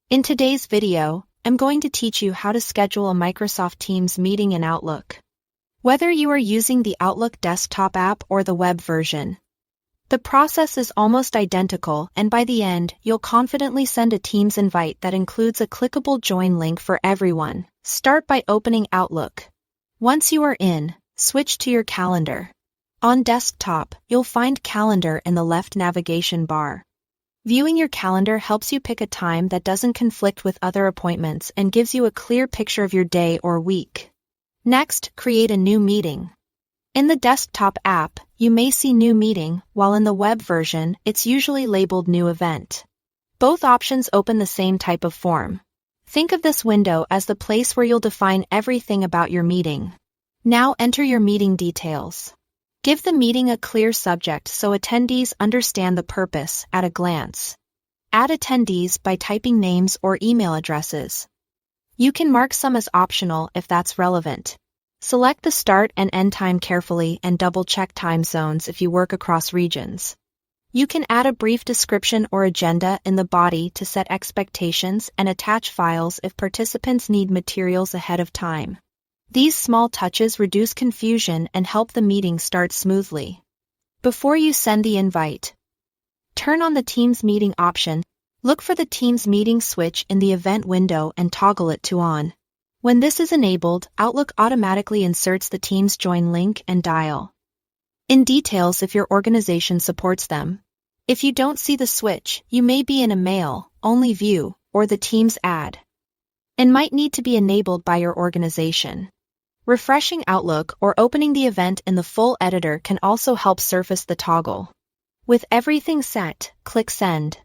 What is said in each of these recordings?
In today's video, I'm going to teach you how to schedule a Microsoft Teams meeting in Outlook. Whether you are using the Outlook desktop app or the web version, the process is almost identical, and by the end, you'll confidently send a Teams invite that includes a clickable join link for everyone. Start by opening Outlook. Once you are in, switch to your calendar. On desktop, you'll find Calendar in the left navigation bar. Viewing your calendar helps you pick a time that doesn't conflict with other appointments and gives you a clear picture of your day or week. Next, create a new meeting. In the desktop app, you may see New Meeting, while in the web version, it's usually labeled New Event. Both options open the same type of form. Think of this window as the place where you'll define everything about your meeting. Now enter your meeting details. Give the meeting a clear subject so attendees understand the purpose at a glance. Add attendees by typing names or email addresses. You can mark some as optional if that's relevant. Select the start and end time carefully and double-check time zones if you work across regions. You can add a brief description or agenda in the body to set expectations and attach files if participants need materials ahead of time. These small touches reduce confusion and help the meeting start smoothly. Before you send the invite, turn on the Teams meeting option. Look for the Teams meeting switch in the event window and toggle it to on. When this is enabled, Outlook automatically inserts the Teams join link and dial in details if your organization supports them. If you don't see the switch, you may be in a mail-only view or the Teams ad and might need to be enabled by your organization. Refreshing Outlook or opening the event in the full editor can also help surface the toggle. With everything set, click Send.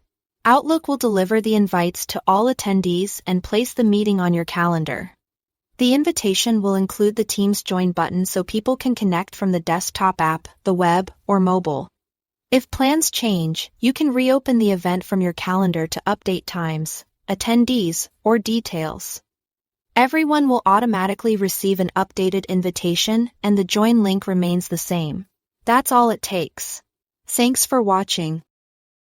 Outlook will deliver the invites to all attendees and place the meeting on your calendar. The invitation will include the Teams Join button so people can connect from the desktop app, the web, or mobile. If plans change, you can reopen the event from your calendar to update times, attendees, or details. Everyone will automatically receive an updated invitation and the join link remains the same. That's all it takes. Thanks for watching.